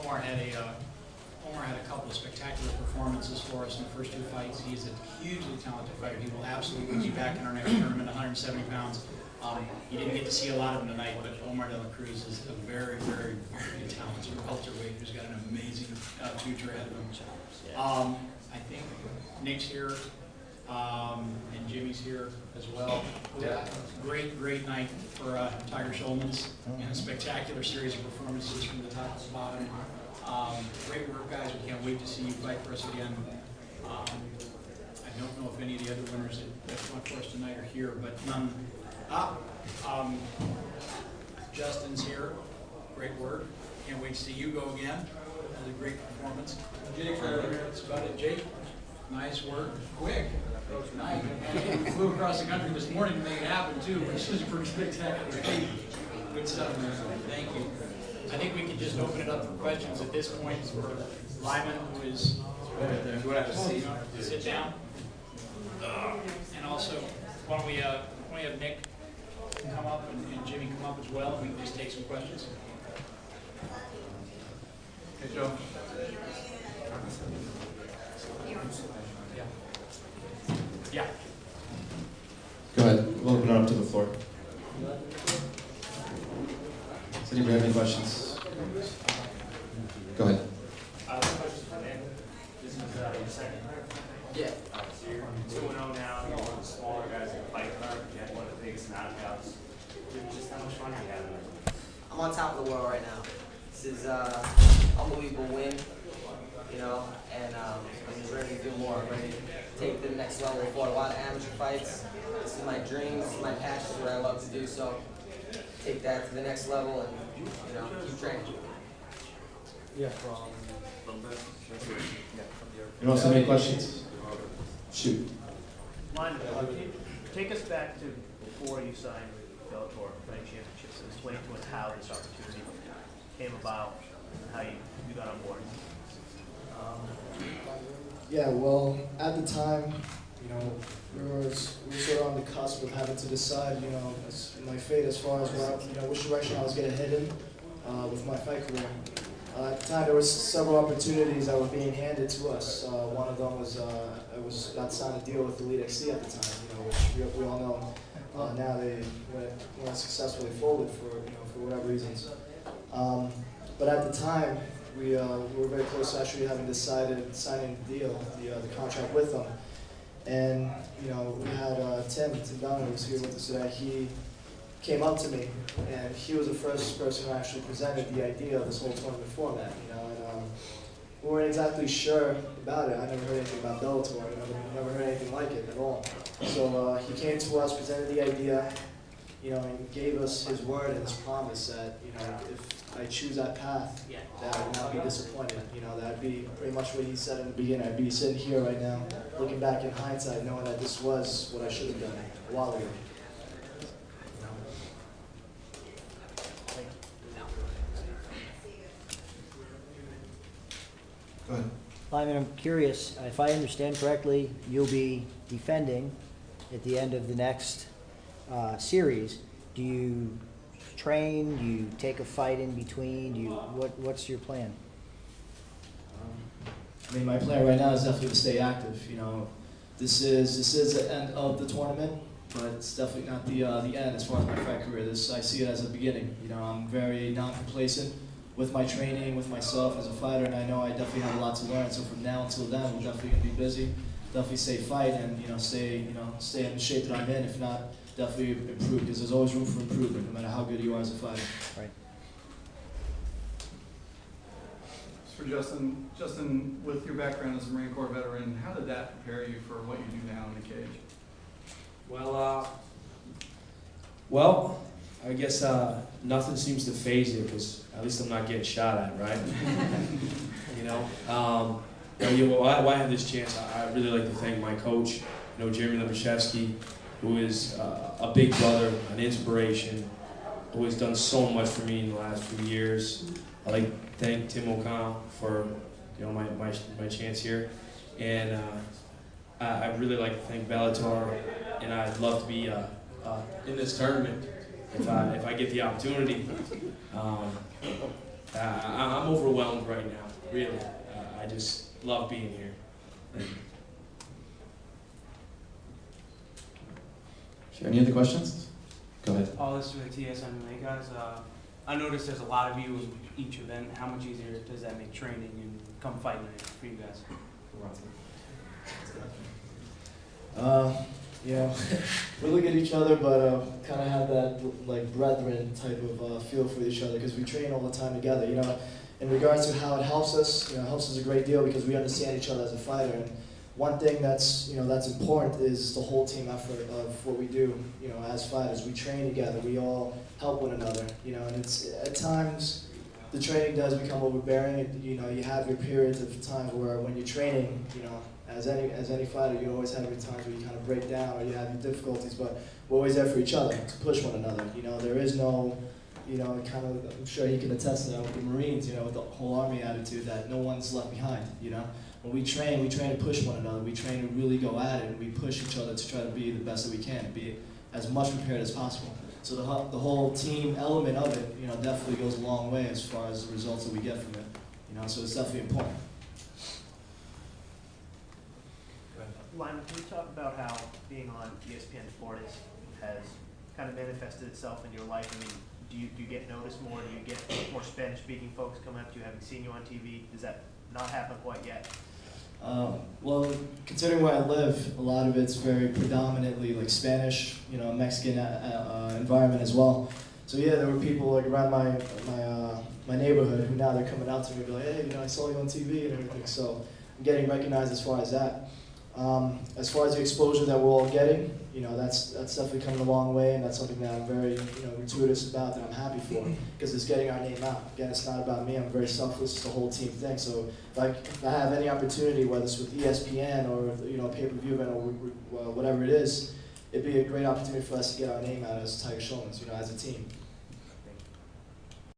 Omar had a couple of spectacular performances for us in the first two fights. He's a hugely talented fighter. He will absolutely be back in our next tournament, 170 pounds. You didn't get to see a lot of him tonight, but Omar De La Cruz is a very, very, very talented welterweight who's got an amazing future ahead of him. I think Nick's here, and Jimmy's here as well. Yeah. Great night for Tiger Schulman's, and a spectacular series of performances from the top to the bottom. Great work, guys. We can't wait to see you fight for us again. I don't know if any of the other winners that fought for us tonight are here, but none. Justin's here. Great work. Can't wait to see you go again. That was a great performance. Jake, that's about it. Jake, nice work. Quick. Nice. And we flew across the country this morning to make it happen too, which is pretty spectacular. Good stuff, man. Thank you. I think we can just open it up for questions at this point for Lyman, who is right there. Go ahead, sit down. And also, why don't we have Nick come up and Jimmy come up as well, and we can just take some questions. Hey, Joe. Yeah. Go ahead. We'll open it up to the floor. Does anybody have any questions? Go ahead. Questions for Nick. This is your second. Yeah. So you're 2-0 now. You're one of the smaller guys in the fight card. You had one of the biggest knockouts. Just how much fun are you having? I'm on top of the world right now. This is an unbelievable win, you know, and I'm just ready to do more. I'm ready to take it to the next level. I fought a lot of amateur fights. This is my dream. This is my passion. What I love to do. So take that to the next level and, you know, keep training. Yeah. You also have any questions? Shoot. Lyman, take us back to before you signed with Bellator Fighting Championships and explain to us how this opportunity came about and how you got on board. Yeah, well, at the time, you know, we were sort of on the cusp of having to decide, you know, my fate as far as what, you know, which direction I was going to head in with my fight career. At the time, there was several opportunities that were being handed to us. One of them was I got signed a deal with Elite XC at the time, you know, which we all know. Now they weren't successfully folded for, you know, for whatever reasons. But at the time, we were very close to actually having decided signing the deal, the contract with them. And you know, we had Tim Dunn, who was here with us today. He came up to me, and he was the first person who actually presented the idea of this whole tournament format. You know, and we weren't exactly sure about it. I never heard anything about Bellator. I never heard anything like it at all. So he came to us, presented the idea, you know, and gave us his word and his promise that, you know, if I choose that path, that I would not be disappointed. You know, that'd be pretty much what he said in the beginning. I'd be sitting here right now, looking back in hindsight, knowing that this was what I should have done a while ago. Go ahead. Lyman, I'm curious, if I understand correctly, you'll be defending at the end of the next series. Do you train? Do you take a fight in between? Do you, what's your plan? I mean, my plan right now is definitely to stay active. You know, this is the end of the tournament, but it's definitely not the end as far as my fight career. I see it as a beginning. You know, I'm very non-complacent with my training, with myself as a fighter, and I know I definitely have a lot to learn. So from now until then, we're definitely gonna be busy. Definitely stay fight and stay in the shape that I'm in. If not, definitely improve, because there's always room for improvement, no matter how good you are as a fighter. Right. For Justin, with your background as a Marine Corps veteran, how did that prepare you for what you do now in the cage? Well, I guess nothing seems to faze you, because at least I'm not getting shot at, right? You know. Why I have this chance, I really like to thank my coach, Jeremy Lebashevsky, who is a big brother, an inspiration, who has done so much for me in the last few years. I like to thank Tim O'Connell for my chance here, and I really like to thank Bellator, and I'd love to be in this tournament if I get the opportunity. I'm overwhelmed right now, really. I just love being here. Sure. Any other questions? Go ahead. Oh, this is for the TSMMA guys. I noticed there's a lot of you in each event. How much easier does that make training and come fight night for you guys? You know, we look at each other, but kind of have that like brethren type of feel for each other because we train all the time together. You know, in regards to how it helps us, you know, it helps us a great deal because we understand each other as a fighter. And one thing that's that's important is the whole team effort of what we do. You know, as fighters, we train together. We all help one another. You know, and it's at times the training does become overbearing. You know, you have your periods of times where when you're training, you know. As any fighter, you always have your times where you kind of break down or you have your difficulties, but we're always there for each other to push one another. You know, there is no, kind of. I'm sure you can attest to that with the Marines. You know, with the whole Army attitude that no one's left behind. You know, when we train to push one another. We train to really go at it, and we push each other to try to be the best that we can, be as much prepared as possible. So the whole team element of it, definitely goes a long way as far as the results that we get from it. So it's definitely important. Lyman, can you talk about how being on ESPN Sports has kind of manifested itself in your life? I mean, do you get noticed more? Do you get more Spanish-speaking folks coming up to you, having seen you on TV? Does that not happen quite yet? Well, considering where I live, a lot of it's very predominantly like Spanish, Mexican environment as well. So yeah, there were people like around my neighborhood who now they're coming out to me and be like, hey, I saw you on TV and everything. So I'm getting recognized as far as that. As far as the exposure that we're all getting, that's definitely coming a long way, and that's something that I'm very, gratuitous about, that I'm happy for, because it's getting our name out. Again, it's not about me. I'm very selfless. It's the whole team thing. So if I have any opportunity, whether it's with ESPN or a pay-per-view event or whatever it is, it'd be a great opportunity for us to get our name out as Tiger Showmans, as a team.